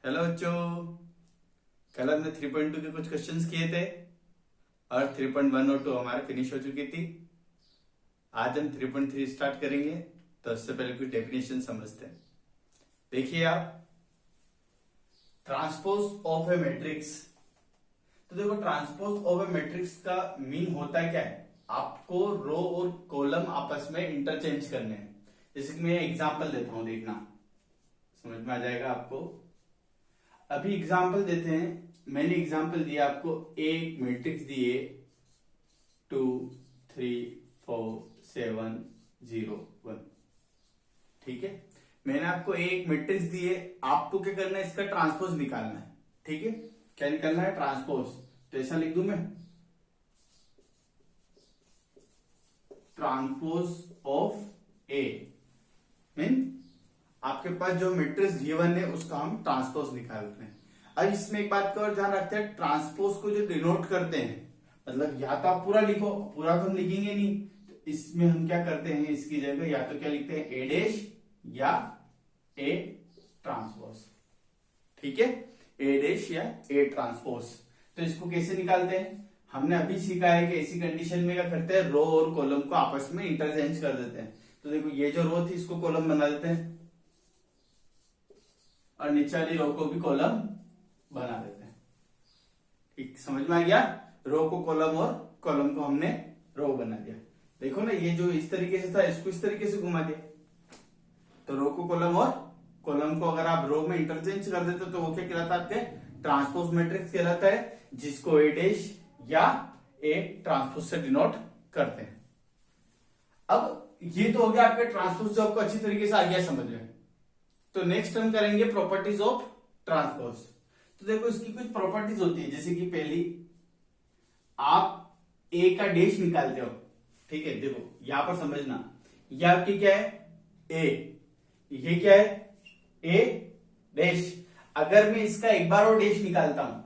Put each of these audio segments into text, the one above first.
Hello बच्चों। कल हमने 3.2 के कुछ क्वेश्चंस किए थे और 3.1 और 2 हमारे फिनिश हो चुकी थी। आज हम 3.3 स्टार्ट करेंगे, तो उससे पहले कुछ डेफिनेशन समझते हैं। देखिए आप, ट्रांसपोज ऑफ ए मैट्रिक्स। तो देखो, ट्रांसपोज ऑफ ए मैट्रिक्स का मीन होता क्या है? आपको रो और कॉलम आपस में इंटरचेंज करने हैं। जैसे कि मैं एग्जांपल देता हूं, देखना समझ में आ जाएगा आपको। अभी एग्जाम्पल देते हैं। मैंने एग्जाम्पल दिया आपको, एक मैट्रिक्स दिए 2 3 4 7 0 1। ठीक है, मैंने आपको एक मैट्रिक्स दिए, आपको क्या करना है? इसका ट्रांसपोज निकालना है। ठीक है, क्या निकालना है? ट्रांसपोज। तो ऐसा लिख दूं मैं, ट्रांसपोज ऑफ ए मीन आपके पास जो मैट्रिक्स G1 है उसका हम ट्रांसपोज निकाल रहे हैं। अब इसमें एक बात का और ध्यान रखते हैं, ट्रांसपोज को जो डिनोट करते हैं, मतलब या तो आप पूरा लिखो, पूरा तो हम लिखेंगे नहीं, तो इसमें हम क्या करते हैं, इसकी जगह या तो क्या लिखते हैं, ए डैश या ए ट्रांसपोज। ठीक है, ए डैश या ए ट्रांसपोज। तो इसको कैसे निकालते हैं? हमने अभी सीखा है कि ऐसी कंडीशन में क्या करते हैं, रो और कॉलम को आपस में इंटरचेंज कर देते हैं। तो देखो, ये जो रो थी इसको कॉलम बना देते हैं और नीचे वाली रो को भी कॉलम बना देते हैं। ठीक, समझ में आ गया? रो को कॉलम और कॉलम को हमने रो बना दिया। देखो ना, ये जो इस तरीके से था, इसको इस तरीके से घुमा दिया। तो रो को कॉलम और कॉलम को अगर आप रो में इंटरचेंज कर देते तो वो क्या कहलाता है? आपके ट्रांसपोज मैट्रिक्स कहलाता है, जिसको ए डैश या ए ट्रांसपोज से डिनोट करते हैं। अब ये तो हो गया आपके ट्रांसपोज, जो आपको अच्छी तरीके से आ गया समझ में। तो नेक्स्ट हम करेंगे प्रॉपर्टीज ऑफ ट्रांसपोज। तो देखो, इसकी कुछ प्रॉपर्टीज होती है। जैसे कि पहली, आप ए का डैश निकालते हो। ठीक है, देखो यहां पर समझना, ये आपकी क्या है? ए। ये क्या है? ए डैश। अगर मैं इसका एक बार और डैश निकालता हूं,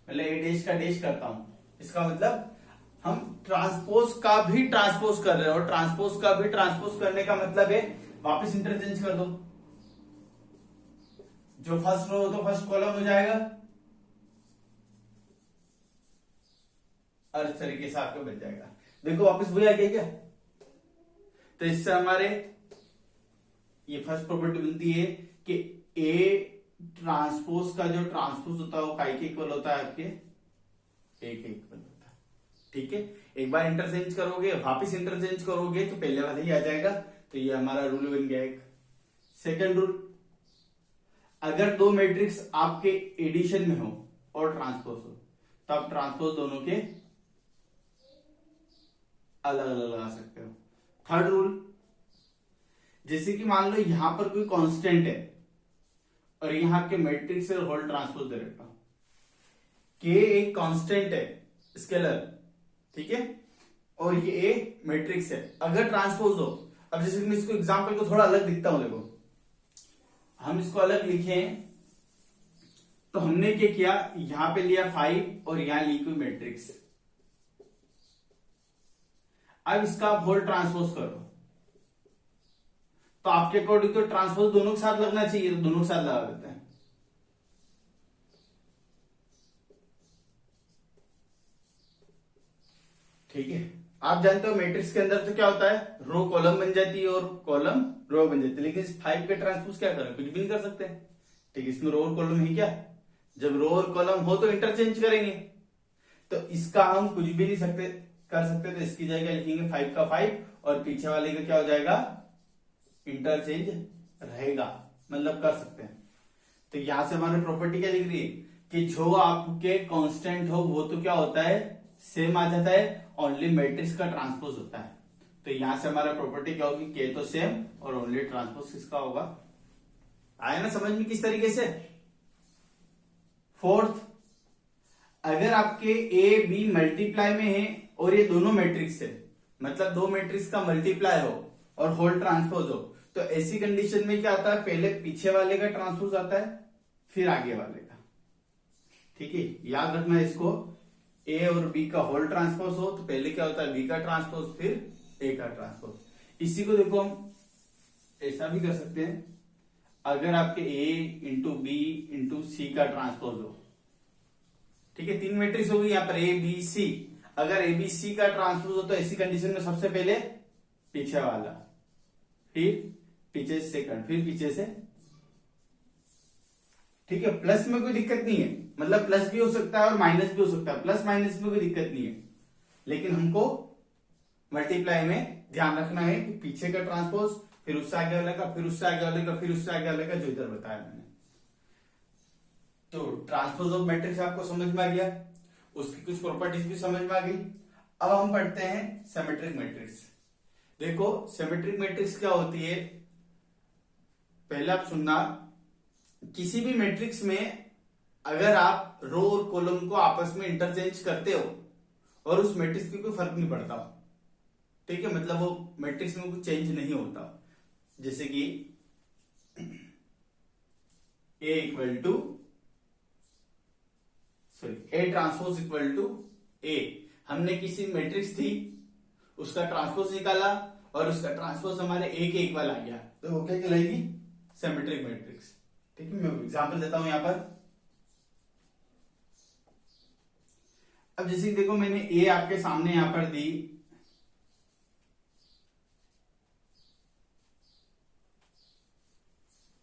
मतलब ए डैश का डैश करता हूं, इसका मतलब हम ट्रांसपोज का भी ट्रांसपोज कर रहे हैं, और ट्रांसपोज का भी ट्रांसपोज करने का मतलब है वापस इंटरचेंज कर दो। जो फर्स्ट रो हो तो फर्स्ट कॉलम हो जाएगा, और इस तरीके से आपको मिल जाएगा। देखो वापस वही आ गया क्या? तो इससे हमारे ये फर्स्ट प्रॉपर्टी मिलती है कि ए ट्रांसपोज का जो ट्रांसपोज होता है वो काय के इक्वल होता है? आपके ए के इक्वल होता है। ठीक है, एक बार इंटरचेंज करोगे, वापस इंटरचेंज करोगे तो पहले वाला ही आ जाएगा। तो ये हमारा रूल बन गया एक। सेकंड रूल, अगर दो मैट्रिक्स आपके एडिशन में हो और ट्रांसपोज हो, तो आप ट्रांसपोज दोनों के अलग अलग लगा सकते हो। थर्ड रूल, जैसे कि मान लो यहां पर कोई कांस्टेंट है और यहां के मैट्रिक्स से होल ट्रांसपोज दे रखा हूं। के एक कांस्टेंट है, स्केलर, ठीक है, और ये ए मैट्रिक्स है। अगर ट्रांसपोज हो, अब जैसे कि मैं इसको एग्जांपल को थोड़ा अलग दिखता हूं, देखो हम इसको अलग लिखे, तो हमने क्या किया, यहां पे लिया 5 और यहां ली कोई मैट्रिक्स। अब इसका आप होल ट्रांसपोज करो, तो आपके अकॉर्डिंग तो ट्रांसपोज दोनों के साथ लगना चाहिए, तो दोनों के साथ लगा देते हैं। ठीक है, आप जानते हो मैट्रिक्स के अंदर तो क्या होता है, रो कॉलम बन जाती है और कॉलम रो बन जाती है। लेकिन इस 5 के ट्रांसपोज क्या करें? कुछ भी नहीं कर सकते। ठीक है, इसमें रो और कॉलम है क्या? जब रो और कॉलम हो तो इंटरचेंज करेंगे, तो इसका हम कुछ भी नहीं कर सकते। तो इसकी जगह लिखेंगे 5 का 5 और पीछे वाले का क्या हो जाएगा? इंटरचेंज रहेगा, मतलब कर सकते हैं। तो यहां से हमारी प्रॉपर्टी क्या लिख रही है कि जो आपके कांस्टेंट हो वो तो क्या होता है, सेम आ जाता है, ओनली मैट्रिक्स का ट्रांसपोज होता है। तो यहां से हमारा प्रॉपर्टी क्या होगी, के तो सेम और ओनली ट्रांसपोज किसका होगा? आया ना समझ में किस तरीके से? फोर्थ, अगर आपके ए बी मल्टीप्लाई में है और ये दोनों मैट्रिक्स है, मतलब दो मैट्रिक्स का मल्टीप्लाई हो और होल ट्रांसपोज हो, तो ऐसी कंडीशन में क्या आता है, पहले पीछे वाले का ट्रांसपोज आता है, फिर आगे वाले का। ठीक है, याद रखना इसको। ए और बी का होल ट्रांसपोज हो तो पहले क्या होता है, बी का ट्रांसपोज, फिर ए का ट्रांसपोज। इसी को देखो हम ऐसा भी कर सकते हैं, अगर आपके ए इंटू बी इंटू सी का ट्रांसपोज हो, ठीक है, 3 मैट्रिक्स होगी यहाँ पर ए बी सी। अगर ए बी सी का ट्रांसपोज हो तो ऐसी कंडीशन में सबसे पहले पीछे वाला, फिर पीछे से सेकंड, फिर पीछे से, ठीक है। प्लस में कोई दिक्कत नहीं है, मतलब प्लस भी हो सकता है और माइनस भी हो सकता है, प्लस माइनस में कोई दिक्कत नहीं है, लेकिन हमको मल्टीप्लाई में ध्यान रखना है कि पीछे का ट्रांसपोज, फिर उससे आगे वाले का, फिर उससे आगे वाले का, फिर उससे आगे वाले का, जो इधर बताया मैंने। तो ट्रांसपोज ऑफ मैट्रिक्स आपको समझ में आ गया, उसकी कुछ प्रॉपर्टीज भी समझ में आ गई। अब हम पढ़ते हैं सिमेट्रिक मैट्रिक्स। देखो सिमेट्रिक मैट्रिक्स क्या होती है, पहले आप सुनना, किसी भी मैट्रिक्स में अगर आप रो और कॉलम को आपस में इंटरचेंज करते हो और उस मैट्रिक्स की कोई फर्क नहीं पड़ता, ठीक है, मतलब वो मैट्रिक्स में कुछ चेंज नहीं होता, जैसे कि A equal to A transpose equal to A, हमने किसी मैट्रिक्स थी उसका ट्रांसपोज निकाला और उसका ट्रांसपोज हमारे ए के इक्वल आ गया, तो वो क्या कहलाएगी, सिमेट्रिक मैट्रिक्स। ठीक है, मैं एग्जांपल देता हूं यहां पर। अब जैसे कि देखो मैंने ए आपके सामने यहां पर दी,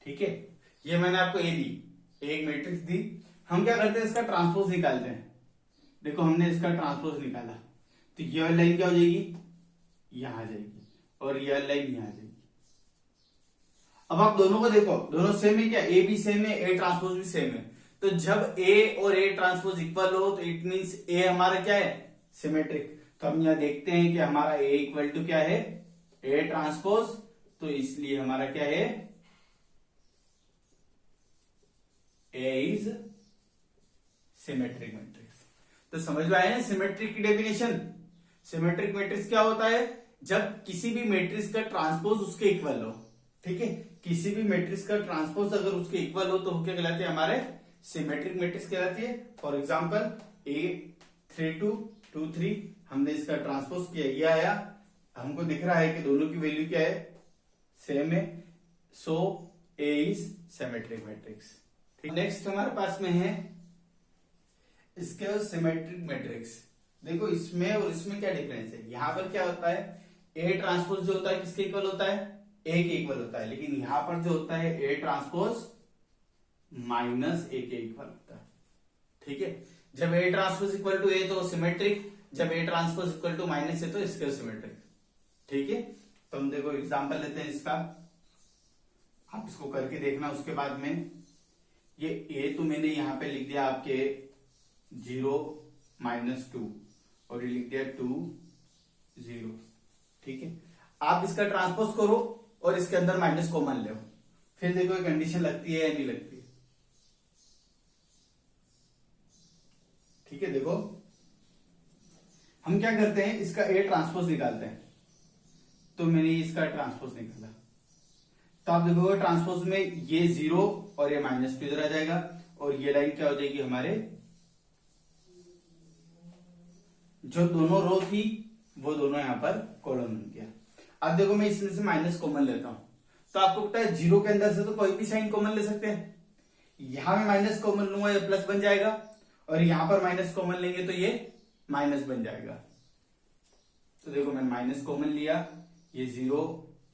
ठीक है, ये मैंने आपको ए दी, एक मैट्रिक्स दी, हम क्या करते हैं इसका ट्रांसपोज निकालते हैं। देखो हमने इसका ट्रांसपोज निकाला तो ये वाली लाइन क्या हो जाएगी, यहां आ जाएगी, और ये वाली लाइन यहां आ जाएगी। अब आप दोनों को देखो, दोनों सेम है क्या, ए भी सेम है, ए ट्रांसपोज भी सेम है, तो जब ए और ए ट्रांसपोज इक्वल हो तो इट मींस ए हमारा क्या है, सिमेट्रिक। तो हम यहां देखते हैं कि हमारा ए इक्वल टू क्या है, ए ट्रांसपोज, तो इसलिए हमारा क्या है, ए इज सिमेट्रिक मैट्रिक्स। तो समझ में आया सिमेट्रिक की डेफिनेशन। सिमेट्रिक मैट्रिक्स क्या होता है, जब किसी भी मैट्रिक्स का ट्रांसपोज उसके इक्वल हो, ठीक है, किसी भी मैट्रिक्स का ट्रांसपोज अगर उसके इक्वल हो तो क्या कहलाते हैं, हमारे सिमेट्रिक मैट्रिक्स कहलाती है। फॉर एग्जांपल A32 23, हमने इसका ट्रांसपोज किया, ये आया, हमको दिख रहा है कि दोनों की वैल्यू क्या है, सेम है, सो A is symmetric matrix. Next हमारे पास में है इसके सिमेट्रिक मैट्रिक्स। देखो इसमें और इसमें क्या डिफरेंस है, यहां पर क्या होता है, ए ट्रांसपोज जो होता है किसके इक्वल होता है, ए के इक्वल होता है, लेकिन यहां पर जो होता है ए ट्रांसपोज माइनस ए के इक्वल होता है। ठीक है, जब A transpose equal to A तो सिमेट्रिक, जब A transpose equal to minus A तो इसके सिमेट्रिक। ठीक है, तो हम देखो एग्जांपल लेते हैं इसका, आप इसको करके देखना। उसके बाद में ये ए तो मैंने यहां पे लिख दिया आपके 0 -2 और ये लिख दिया 2 0। ठीक है, आप इसका ट्रांसपोज करो और इसके अंदर माइनस कॉमन लो, फिर देखो ये कंडीशन लगती है या नहीं लगती है। ठीक है, देखो हम क्या करते हैं, इसका ए ट्रांसपोज निकालते हैं, तो मैंने इसका ट्रांसपोज निकाला, तो आप देखोगे ट्रांसपोज में ये 0 और ये -2 इधर आ जाएगा, और ये लाइन क्या हो जाएगी, हमारे जो दोनों रो थी वो दोनों यहां पर कॉलम बन गया। अब देखो मैं इसमें से माइनस कॉमन लेता हूं, तो आपको पता है 0 के अंदर से तो कोई भी साइन कॉमन ले सकते हैं, यहां में माइनस कॉमन लूंगा ये प्लस बन जाएगा, और यहां पर माइनस कॉमन लेंगे तो ये माइनस बन जाएगा। तो देखो मैंने माइनस कॉमन लिया, ये 0,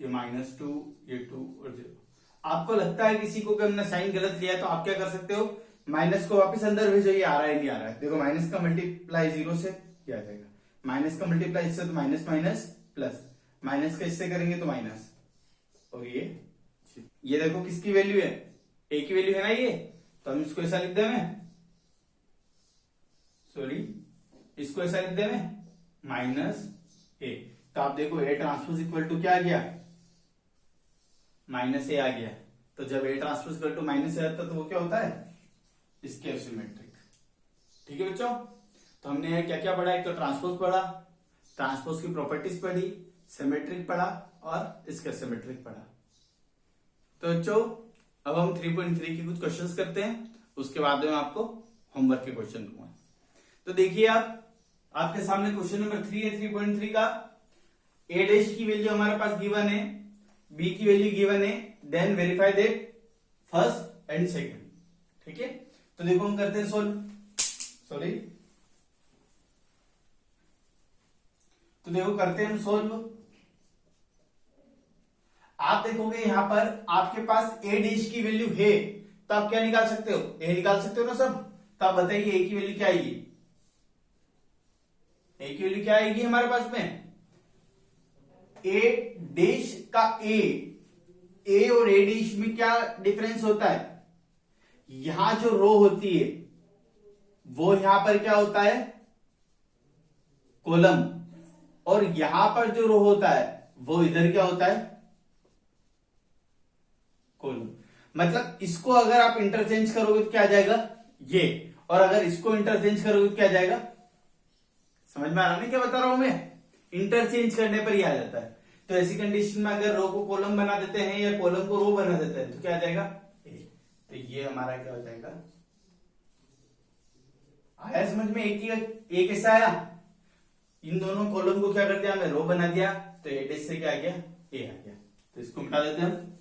ये -2, ये 2 और 0। आपको लगता है किसी को कि हमने साइन गलत लिया, तो आप क्या कर सकते हो, माइनस को वापस अंदर भेजो, ये आ रहा है नहीं आ रहा है। देखो माइनस का मल्टीप्लाई 0 से ये आ जाएगा, माइनस का मल्टीप्लाई इससे तो माइनस माइनस प्लस, माइनस का इससे करेंगे तो माइनस, और ये देखो किसकी वैल्यू है, ए की वैल्यू है ना ये, तो हम इसको ऐसा लिख दे में, सॉरी इसको ऐसा लिख दे में -a। तो आप देखो ए ट्रांसपोज इक्वल टू क्या आ गया, -a आ गया। तो जब A transpose equal to -a आता है तो वो क्या होता है, इसके सिमेट्रिक। ठीक है बच्चों, तो हमने क्या क्या पढ़ा, एक तो ट्रांसपोज पढ़ा, ट्रांसपोज की प्रॉपर्टीज पढ़ी, सिमेट्रिक पढ़ा और इसका सिमेट्रिक पढ़ा। तो बच्चों अब हम 3.3 के कुछ क्वेश्चंस करते हैं, उसके बाद में आपको होमवर्क के क्वेश्चन दूंगा। तो देखिए आप, आपके सामने क्वेश्चन नंबर 3 है 3.3 का। ए डैश की वैल्यू हमारे पास गिवन है, बी की वैल्यू गिवन है, then verify that first and second. ठीक है, तो देखो हम करते हैं सोल्व। सॉरी, तो देखो करते हैं हम सोल्व। आप देखोगे यहां पर आपके पास ए डैश की वैल्यू है, तो आप क्या निकाल सकते हो, ए निकाल सकते हो ना सब। तो आप बताइए ए की वैल्यू क्या आएगी, ए की वैल्यू क्या आएगी हमारे पास में, ए डैश का ए और ए डैश में क्या डिफरेंस होता है, यहां जो रो होती है वो यहां पर क्या होता है, कॉलम, और यहां पर जो रो होता है वो इधर क्या होता है, कॉलम। मतलब इसको अगर आप इंटरचेंज करोगे तो क्या आ जाएगा ये, और अगर इसको इंटरचेंज करोगे तो क्या आ जाएगा, समझ में आ रहा नहीं क्या बता रहा हूं मैं, इंटरचेंज करने पर ही आ जाता है। तो ऐसी कंडीशन में अगर रो को कॉलम बना देते हैं या कॉलम को रो बना देते हैं तो क्या आ जाएगा ए। तो ये हमारा क्या हो जाएगा, आया समझ में, एक ऐसा आया, इन दोनों कॉलम को क्या कर दिया हमने, रो बना दिया, तो ए डैश से क्या आ गया, ए आ गया। तो इसको मिटा देते हैं हम।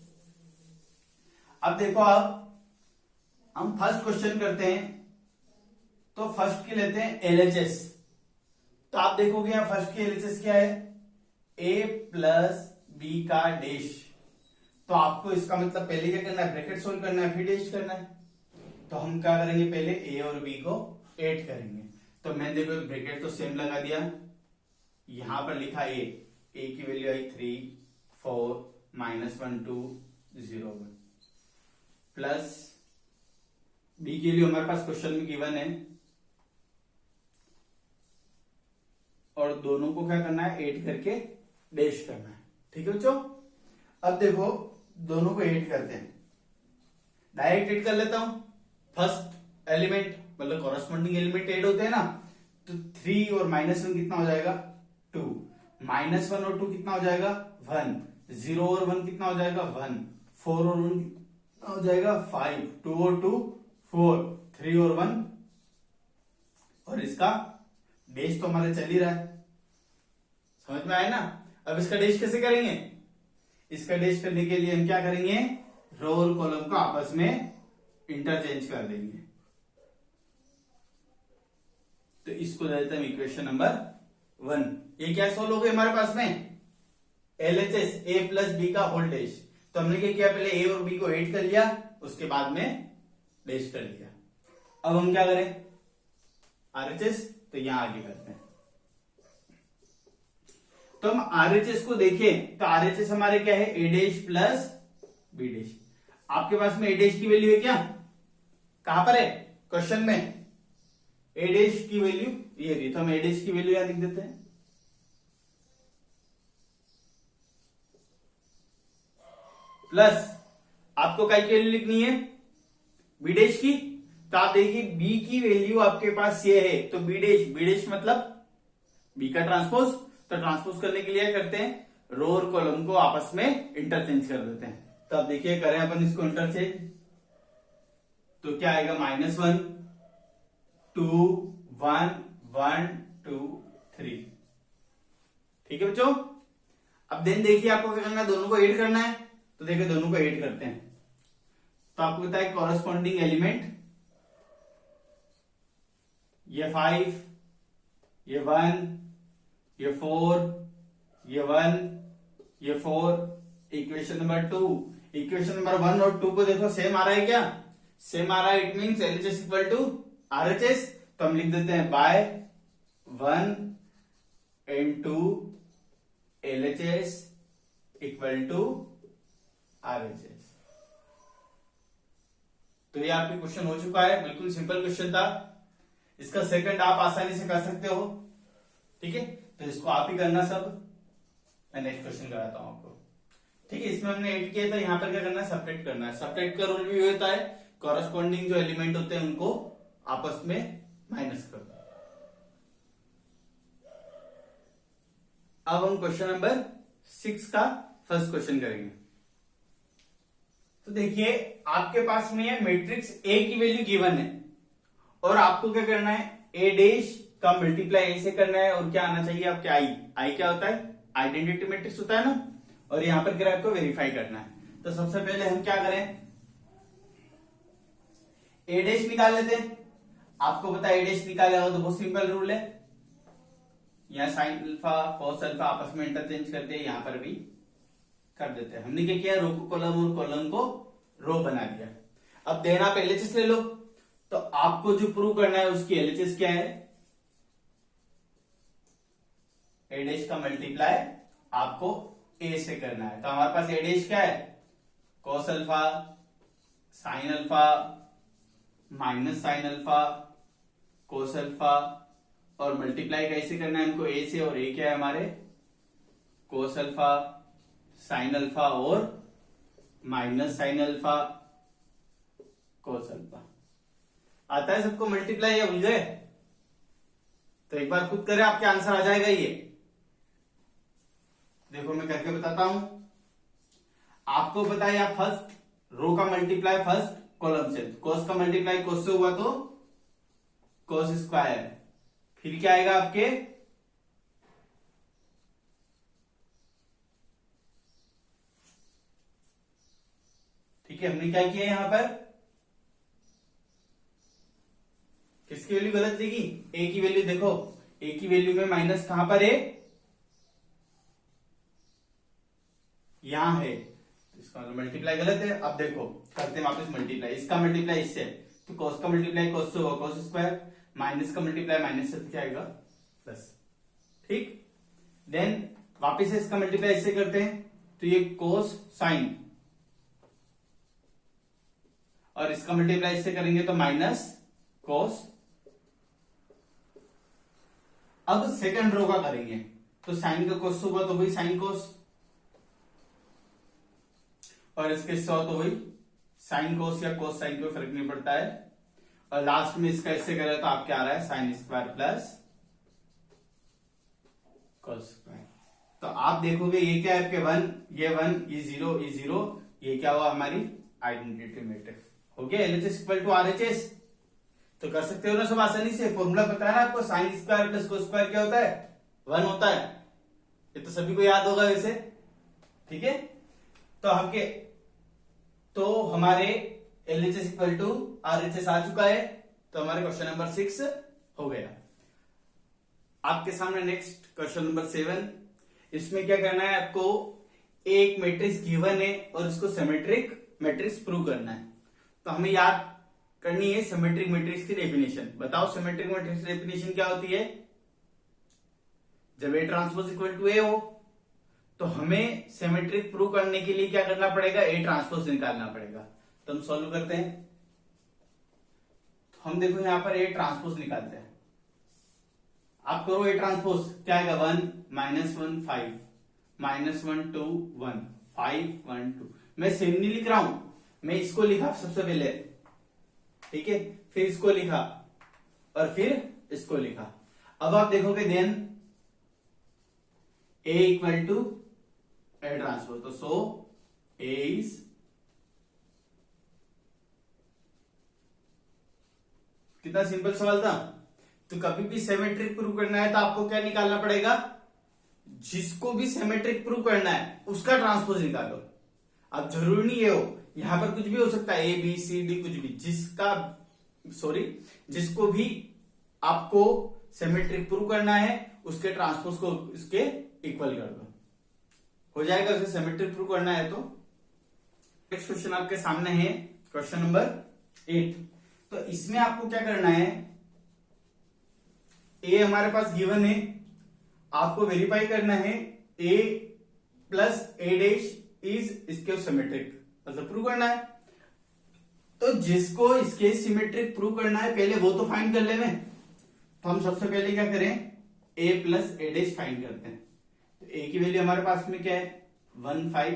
अब देखो आप, हम फर्स्ट क्वेश्चन करते हैं, तो फर्स्ट की लेते हैं एलएचएस। तो आप देखोगे यहां फर्स्ट की एलएचएस क्या है, ए प्लस बी का डैश। तो आपको इसका मतलब पहले क्या करना है, ब्रैकेट सोल्व करना है, फिर डैश करना है। तो हम क्या करेंगे, पहले ए और बी को ऐड करेंगे। तो मैंने देखो ब्रैकेट तो सेम लगा दिया, यहां पर लिखा ए की वैल्यू आई 3 4 -1 2 0 1, प्लस बी की वैल्यू हमारे पास क्वेश्चन में गिवन है, और दोनों को क्या करना है, ऐड करके डैश करना है। ठीक है बच्चों, अब देखो दोनों को ऐड करते हैं, डायरेक्ट ऐड कर लेता हूं। फर्स्ट एलिमेंट मतलब कॉरेस्पॉन्डिंग एलिमेंट ऐड होते हैं ना, तो 3 और -1 कितना हो जाएगा 2, -1 और 2 कितना हो जाएगा 1, 0 और 1 कितना हो जाएगा 1, 4 और 1 कितना हो जाएगा 5, 2 और 2 4, 3 और 1, और इसका डैश तो हमारा चल ही रहा है, समझ में आया ना। अब इसका डैश कैसे करेंगे, इसका डैश करने के लिए हम क्या करेंगे, रो और कॉलम को आपस में इंटरचेंज कर देंगे। तो इसको दे देते हैं इक्वेशन नंबर 1। ये क्या सोल्व हो गए हमारे पास में, एलएचएस ए प्लस बी का होल डैश। तो हमने क्या किया, पहले ए और बी को ऐड कर लिया, उसके बाद में डैश कर लिया। अब हम क्या करें, आरएचएस, तो यहां आगे करते हैं। तो हम आरएचएस को देखें, तो आरएचएस हमारे क्या है, ए डैश प्लस बी डैश। आपके पास में ए डैश की वैल्यू है क्या, कहां पर है क्वेश्चन में, ए डैश की वैल्यू ये रही, तो हम ए डैश की वैल्यू यहां लिख देते हैं, प्लस आपको काय की वैल्यू लिखनी है, बी डैश की। तो आप देखिए बी की वैल्यू आपके पास ये है, तो बी डैश मतलब बी का ट्रांसपोज। तो ट्रांसपोज करने के लिए करते हैं, रो और कॉलम को आपस में इंटरचेंज कर देते हैं। तो अब देखिए करें अपन इसको इंटरचेंज, तो क्या आएगा, -1 2 1 1 2 3। ठीक है बच्चों, अब देन देखिए आपको क्या करना है, दोनों को ऐड करना है। तो देखिए दोनों को ऐड करते हैं, तो आपको बताया कॉरेस्पॉन्डिंग एलिमेंट, ये 5, ये 1, ये 4, ये 1, ये 4, इक्वेशन नंबर 2। इक्वेशन नंबर 1 और 2 को देखो सेम आ रहा है क्या, सेम आ रहा है, it means LHS equal to RHS. तो हम लिख देते हैं by 1 and 2 LHS equal to RHS. तो ये आपके क्वेश्चन हो चुका है, बिल्कुल सिंपल क्वेश्चन था। इसका सेकंड आप आसानी से कर सकते हो, ठीक है। तो इसको आप ही करना सब, मैं नेक्स्ट क्वेश्चन कराता हूं आपको, ठीक है। इसमें हमने ऐड किया था, यहाँ पर क्या करना है, सब्ट्रैक्ट करना है। सब्ट्रैक्ट का रूल भी होता है, कॉरेस्पॉन्डिंग जो एलिमेंट होते हैं उनको आपस में माइनस कर दो। अब हम क्वेश्चन नंबर 6 का फर्स्ट क्वेश्चन करेंगे। तो देखिए आपके पास में है मैट्रिक्स ए की वैल्यू गिवन है, और आपको क्या करना है, ए डैश का मल्टीप्लाई ए से करना है, और क्या आना चाहिए आपके आई क्या होता है, आइडेंटिटी मैट्रिक्स होता है ना, और यहां पर क्या आपको वेरीफाई करना है। तो सबसे पहले हम क्या करें, ए डैश निकाल लेते हैं। आपको पता है ए डैश निकालेगा तो बहुत सिंपल रूल है, यहाँ साइन अल्फा कॉस अल्फा आपस में इंटरचेंज करते हैं, यहां पर भी कर देते हैं। हमने क्या किया, रो को कॉलम और कॉलम को रो बना दिया। अब देना आप एलएचएस ले लो, तो आपको जो प्रूव करना है उसकी एलएचएस क्या है, ए डैश का मल्टीप्लाई आपको ए से करना है। तो हमारे पास ए डैश क्या है, cos alpha sine alpha minus sine alpha cos alpha, और मल्टीप्लाई कैसे करना है इनको, ए से, और ए क्या है हमारे कोस अल्फा साइन अल्फा और minus sine alpha cos alpha. आता है सबको मल्टीप्लाई या भूल गए? तो एक बार खुद करें, आपके आंसर आ जाएगा ये। देखो मैं करके बताता हूं। आपको पता है फर्स्ट रो का मल्टीप्लाई फर्स्ट कॉलम से, कोस का मल्टीप्लाई कोस से हुआ तो कोस स्क्वायर, फिर क्या आएगा आपके ठीक है। हमने क्या किया यहां पर, किसकी वैल्यू गलत लिखी, ए की वैल्यू देखो, ए की वैल्यू में माइनस कहां पर है, यहां है, इसका मल्टीप्लाई गलत है। अब देखो करते हैं वापस मल्टीप्लाई, इसका मल्टीप्लाई इससे, तो cos का मल्टीप्लाई cos से होगा cos स्क्वायर, माइनस का मल्टीप्लाई माइनस से क्या आएगा प्लस, ठीक। देन वापस से इसका मल्टीप्लाई इससे करते हैं, तो ये cos साइन, और इसका मल्टीप्लाई इससे करेंगे तो माइनस cos। अब सेकंड रो का करेंगे, तो साइन का cos होगा तो वही साइन cos, और इसके सौ तो वही साइन कोस या कोस साइन कोई फर्क नहीं पड़ता है। और लास्ट में इसका इससे करें तो आप क्या आ रहा है, sine square plus cos square. तो आप देखोगे ये क्या है आपके 1, ये 1, ये 0, ये 0, ये क्या हुआ हमारी आइडेंटिटी मैट्रिक्स हो गया, एलएचएस इक्वल टू आरएचएस। तो कर सकते हो ना सब आसानी से, फॉर्मूला पता है ना आपको, sine square plus cos square क्या होता है 1 होता है, ये तो सभी को याद होगा वैसे, ठीक है। तो आपके तो हमारे एलएचएस इक्वल टू आरएचएस आ चुका है, तो हमारे क्वेश्चन नंबर 6 हो गया। आपके सामने नेक्स्ट क्वेश्चन नंबर 7, इसमें क्या करना है आपको, एक मैट्रिक्स गिवन है और इसको सिमेट्रिक मैट्रिक्स प्रूव करना है। तो हमें याद करनी है सिमेट्रिक मैट्रिक्स की डेफिनेशन। बताओ सिमेट्रिक मैट्रिक्स की डेफिनेशन क्या होती है, जब ए ट्रांसपोज इक्वल टू ए हो तो हमें सिमेट्रिक प्रूव करने के लिए क्या करना पड़ेगा, ए ट्रांसपोज निकालना पड़ेगा। तो हम सॉल्व करते हैं, तो हम देखो यहां पर ए ट्रांसपोज निकालते हैं। आप करो ए ट्रांसपोज, क्या आएगा 1 -1 5 -1 2 1 5 1 2। मैं सेम नहीं लिख रहा हूं, मैं इसको लिखा सबसे पहले, ठीक है, फिर इसको लिखा और फिर इसको लिखा। अब आप देखोगे then A equal to A transpose, तो सो ए इज कितना सिंपल सवाल था। तो कभी भी सिमेट्रिक प्रूव करना है तो आपको क्या निकालना पड़ेगा, जिसको भी सिमेट्रिक प्रूव करना है उसका ट्रांसपोज निकालो। अब जरूरी नहीं है हो, यहां पर कुछ भी हो सकता है, ए बी सी डी कुछ भी, जिसको भी आपको सिमेट्रिक प्रूव करना है उसके ट्रांसपोज को इसके इक्वल कर दो, हो जाएगा। उसे सिमेट्रिक प्रूव करना है तो नेक्स्ट क्वेश्चन आपके सामने है क्वेश्चन नंबर 8। तो इसमें आपको क्या करना है, ए हमारे पास गिवन है, आपको वेरीफाई करना है ए प्लस ए डैश इज इसके सिमेट्रिक, मतलब प्रूव करना है। तो जिसको इसके सिमेट्रिक प्रूव करना है पहले वो तो फाइंड कर ले में, तो हम सबसे पहले क्या करें, ए प्लस ए डैश फाइंड करते हैं। तो ए की वैल्यू हमारे पास में क्या है 1 5,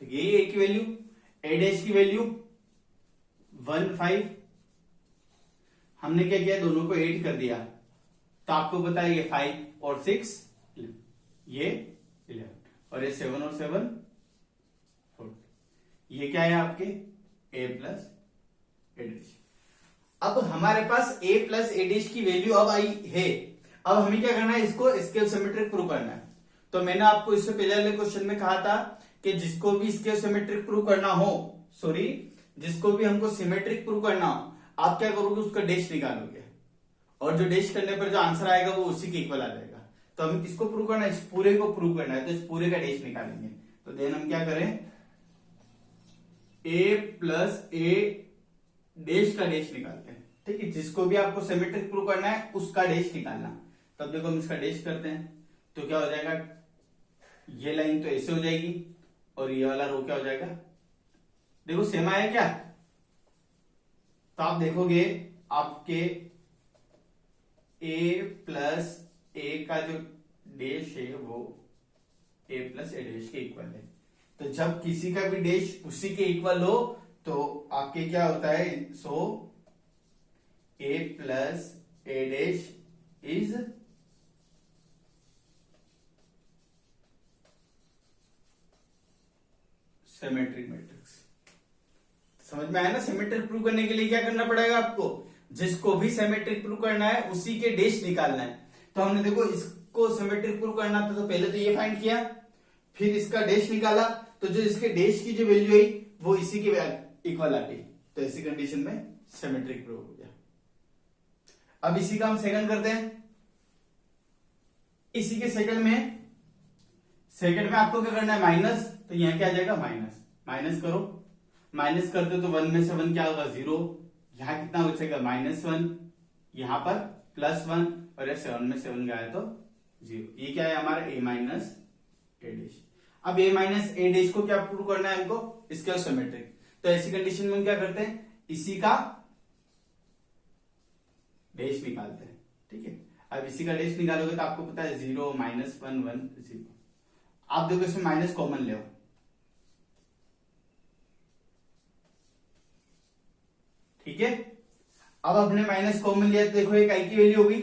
ठीक है, ए की वैल्यू, ए डैश की वैल्यू 1 5, हमने क्या किया दोनों को 8 कर दिया, तो आपको पता है ये 5 और 6 ये 11, और ये 7 और 7 4, ये क्या है आपके a प्लस ए डैश। अब हमारे पास a प्लस ए डैश की वैल्यू अब आई है, अब हमें क्या करना है, इसको स्केल सिमेट्रिक प्रूव करना है। तो मैंने आपको इससे पहले वाले क्वेश्चन में कहा था कि जिसको भी स्केल सिमेट्रिक प्रूव करना हो, जिसको भी हमको सिमेट्रिक प्रूव करना हो, आप क्या करोगे, उसका डैश निकालोगे, और जो डैश करने पर जो आंसर आएगा वो उसी के इक्वल आ जाएगा। तो हमें किसको प्रूव करना है, इस पूरे को प्रूव करना है, तो इस पूरे का डैश निकालेंगे। तो देन हम क्या करें, a प्लस ए डैश का डैश निकालते हैं। ठीक है, जिसको भी आपको सिमेट्रिक प्रूव करना है उसका डैश निकालना। तब देखो हम इसका डैश करते हैं, तो क्या हो जाएगा, ये लाइन तो ऐसे हो जाएगी और ये वाला रो क्या हो जाएगा, देखो सेम आया क्या। तो आप देखोगे आपके a प्लस ए का जो डैश है वो a प्लस ए डैश के इक्वल है। तो जब किसी का भी डैश उसी के इक्वल हो तो आपके क्या होता है, सो a plus A dash is symmetric matrix. समझ में आया ना, सिमेट्रिक प्रूव करने के लिए क्या करना पड़ेगा आपको, जिसको भी सिमेट्रिक प्रूव करना है उसी के डैश निकालना है। तो हमने देखो इसको सिमेट्रिक प्रूव करना था, तो पहले तो ये फाइंड किया, फिर इसका डैश निकाला, तो जो इसके डैश की जो वैल्यू आई वो इसी के इक्वल आ गई। तो ऐसी कंडीशन में सिमेट्रिक प्रूव हो गया। अब इसी का हम सेकंड करते हैं। इसी के सेकंड में आपको क्या करना है, माइनस, तो यहां क्या आ जाएगा, माइनस, माइनस करो, माइनस करते तो 1 में से 1 क्या होगा, 0, यहां कितना बचेगा, -1, यहां पर +1, और ये 7 में 7 गया तो 0। ये क्या है हमारा a माइनस ए डैश। अब a माइनस ए डैश को क्या प्रूव करना है हमको, इसका सिमेट्रिक। तो ऐसी कंडीशन में हम क्या करते हैं, इसी का डैश निकालते हैं। ठीक है, अब इसी का डैश निकालोगे तो आपको पता है 0 -1 1 0। आप देखो इसमें माइनस कॉमन ले, ठीक है। अब आपने माइनस कॉमन लिया तो देखो एक आई की वैल्यू हो गई,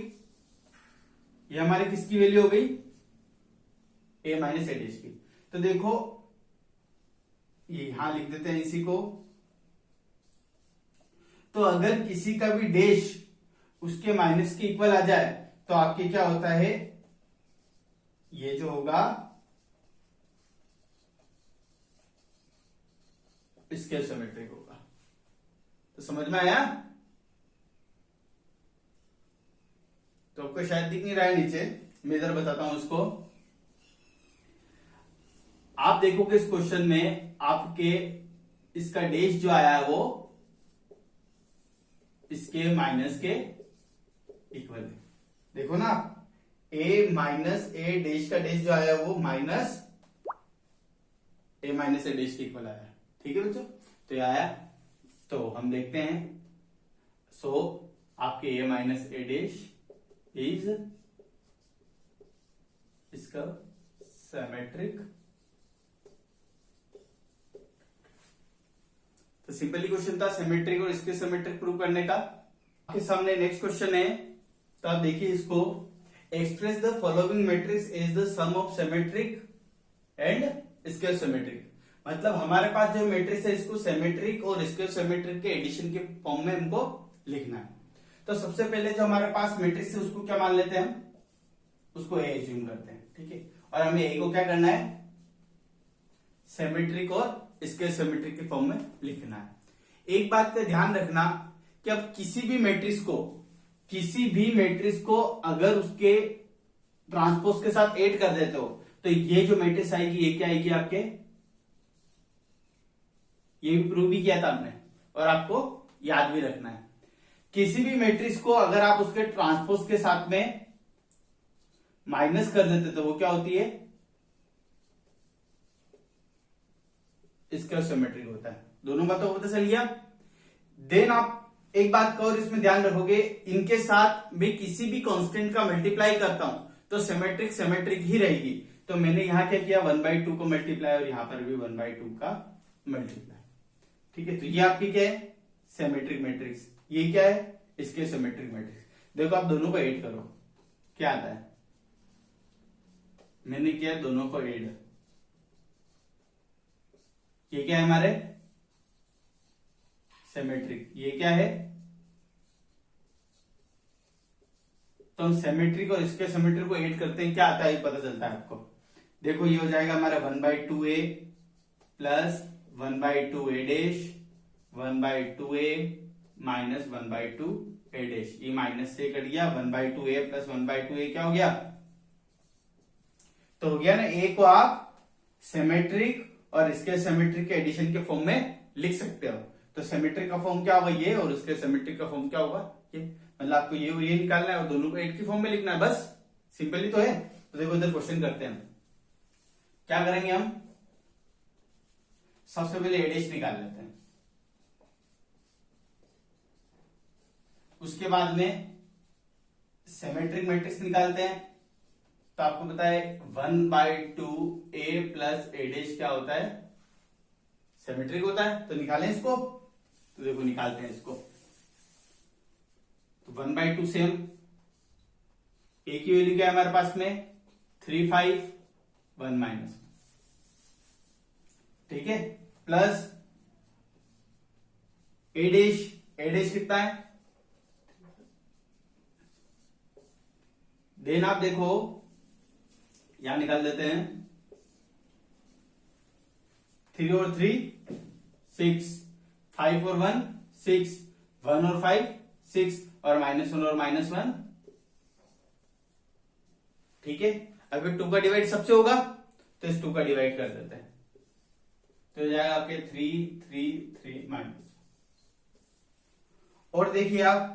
ये हमारे किसकी वैल्यू हो गई, a माइनस ए डैश की। तो देखो ये यहां लिख देते हैं इसी को। तो अगर किसी का भी डैश उसके माइनस के इक्वल आ जाए तो आपके क्या होता है, ये जो होगा इसके सिमेट्रिक होगा। तो समझ में आया, तो आपको शायद दिख नहीं रहा है नीचे, मैं इधर बताता हूं इसको। आप देखोगे इस क्वेश्चन में आपके इसका डैश जो आया है वो इसके माइनस के इक्वल है। देखो ना, a माइनस ए डैश का डैश जो आया है वो minus a minus A dash के इक्वल आया। ठीक है बच्चों, तो ये आया। तो हम देखते हैं, सो आपके a minus A dash is इसका सिमेट्रिक। तो सिंपली क्वेश्चन था सिमेट्रिक और इसके सिमेट्रिक प्रूव करने का। आपके सामने नेक्स्ट क्वेश्चन है, तो आप देखिए इसको, express the following matrix is the sum of symmetric and square symmetric. मतलब हमारे पास जो मैट्रिक्स है इसको सिमेट्रिक और स्क्वायर सिमेट्रिक के एडिशन के फॉर्म में हमको लिखना है। तो सबसे पहले जो हमारे पास मैट्रिक्स है उसको क्या मान लेते हैं हम, उसको ए एज्यूम करते हैं। ठीक है, और हमें ए को क्या करना है, सिमेट्रिक और स्क्वायर सिमेट्रिक के फॉर्म में लिखना है। एक बात का ध्यान रखना कि अब किसी भी मैट्रिक्स को अगर उसके ट्रांसपोज के साथ ऐड कर देते हो तो ये जो मैट्रिक्स आएगी ये क्या आएगी आपके, ये भी प्रूव भी किया था हमने और आपको याद भी रखना है। किसी भी मैट्रिक्स को अगर आप उसके ट्रांसपोज के साथ में माइनस कर देते तो वो क्या होती है, स्क्वायर सिमेट्रिक होता है। दोनों बातों को पता चल गया। देन आप एक बात का और इसमें ध्यान रखोगे, इनके साथ मैं किसी भी कांस्टेंट का मल्टीप्लाई करता हूं तो सिमेट्रिक ही रहेगी। तो मैंने यहां क्या किया, 1/2 को मल्टीप्लाई और यहां पर भी 1/2 का मल्टीप्लाई। ठीक है, तो ये आपकी क्या है, सिमेट्रिक मैट्रिक्स। ये क्या है, इसके सिमेट्रिक मैट्रिक्स। देखो आप दोनों को ऐड करो, क्या आता है, मैंने किया दोनों को ऐड, ये क्या है हमारे सिमेट्रिक, ये क्या है, तो हम सिमेट्रिक और इसके सिमेट्रिक को ऐड करते हैं, क्या आता है ये पता चलता है आपको। देखो ये हो जाएगा हमारा 1/2a plus 1/2a dash 1/2a minus 1/2a dash, ये माइनस से कट गया, 1/2a प्लस 1/2a क्या हो गया, तो हो गया ना। ए को आप सिमेट्रिक और इसके सिमेट्रिक के एडिशन के फॉर्म में लिख सकते हो। तो सिमेट्रिक का फॉर्म क्या होगा ये, और उसके सिमेट्रिक का फॉर्म क्या होगा ये, मतलब आपको ये और ये निकालना है और दोनों को 8 की फॉर्म में लिखना है, बस सिंपल ही तो है। तो देखो इधर क्वेश्चन करते हैं हम, क्या करेंगे हम, सबसे पहले एडिश निकाल लेते हैं, उसके बाद में सिमेट्रिक मैट्रिक्स निकालते हैं। तो आपको पता है 1/2a प्लस a डैश क्या होता है, सिमेट्रिक होता है। तो निकालें इसको, तो देखो निकालते हैं इसको। तो 1/2 से हम a की वैल्यू क्या है हमारे पास में 3 5 1 माइनस, ठीक है, प्लस a डैश कितना है, देन आप देखो यहां निकाल देते हैं, 3 और 3 6, 5 और 1 6, 1 और 5 6, और -1 और -1, ठीक है। अगर 2 का डिवाइड सबसे होगा तो इस 2 का डिवाइड कर देते हैं, तो हो जाएगा आपके 3 3 3 माइनस। और देखिए आप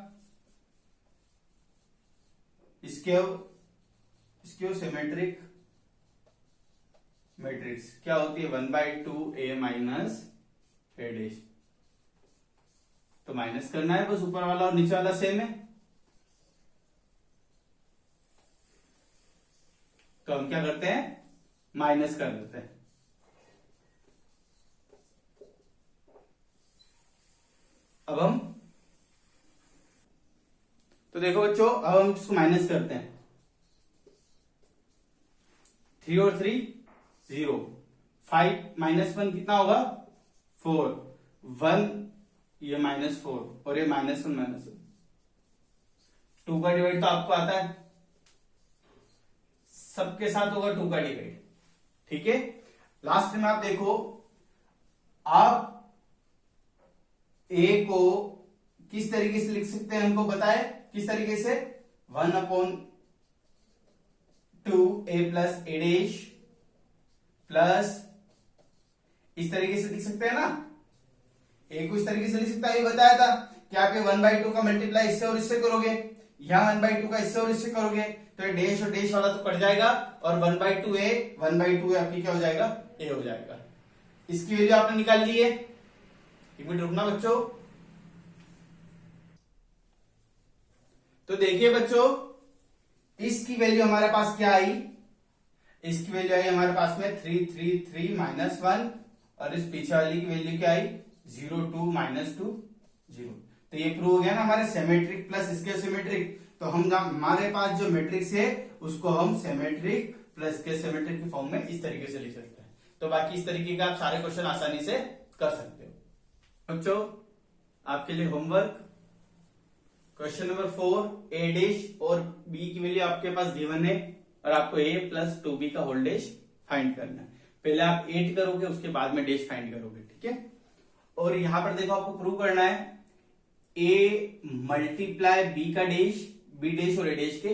इसके सिमेट्रिक मैट्रिक्स क्या होती है 1/2a माइनस a डैश, तो माइनस करना है बस, ऊपर वाला और नीचे वाला सेम है। तो हम क्या करते हैं, माइनस कर देते हैं। अब हम, तो देखो बच्चों अब हम इसको माइनस करते हैं, 3 और 3 0, 5 -1 कितना होगा 4, 1 ये -4 और ये -1 2 का डिवाइड तो आपको आता है, सबके साथ होगा 2 का डिवाइड, ठीक है। लास्ट में आप देखो, आप a को किस तरीके से लिख सकते हैं, हमको बताए किस तरीके से, 1/2a plus a dash plus इस तरीके से लिख सकते हैं ना, a को इस तरीके से लिख सकता है, ये बताया था कि आप ये 1/2 का मल्टीप्लाई इससे और इससे करोगे, यहां 1/2 का इससे और इससे करोगे, तो ये डैश और डैश वाला तो कट जाएगा, और 1/2a आपकी क्या हो जाएगा, a हो जाएगा। इसकी वैल्यू आपने निकाल ली है, एक मिनट रुकना बच्चों। तो देखिए बच्चों, इसकी वैल्यू हमारे पास क्या आई, इसकी वैल्यू आई हमारे पास में 3 3 3 -1, और इस पीछे वाली की वैल्यू क्या आई 0 2 -2 0। तो ये प्रूव हो गया ना हमारे सिमेट्रिक प्लस इसके सिमेट्रिक। तो हम हमारे पास जो मैट्रिक्स है उसको हम सिमेट्रिक प्लस के सिमेट्रिक की फॉर्म में इस तरीके से लिख सकते हैं। तो बाकी इस तरीके का आप सारे क्वेश्चन आसानी से कर सकते हो। बच्चों आपके लिए homework, question number 4 a dash और b की वैल्यू आपके पास गिवन है, और आपको a प्लस 2b का होल डैश फाइंड करना है। पहले आप 8 करोगे, उसके बाद में डैश फाइंड करोगे, ठीक है। और यहां पर देखो आपको प्रूव करना है a मल्टीप्लाई b का डैश b डैश और a डैश के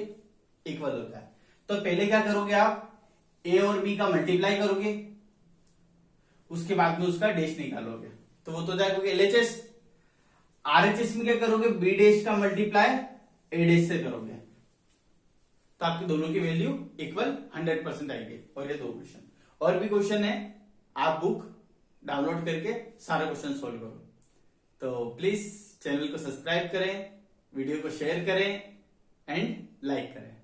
इक्वल होता है। तो पहले क्या करोगे, आप a और b का मल्टीप्लाई करोगे, उसके बाद में उसका डैश निकालोगे, तो वो तो जाएगा LHS। RHS में क्या करोगे, b डैश का मल्टीप्लाई a डैश से करोगे, तो आपकी दोनों की वैल्यू इक्वल 100% आएगी। और ये 2 क्वेश्चन और भी क्वेश्चन है, आप बुक डाउनलोड करके सारे क्वेश्चन सोल्व करो। तो प्लीज चैनल को सब्सक्राइब करें, वीडियो को शेयर करें एंड लाइक करें।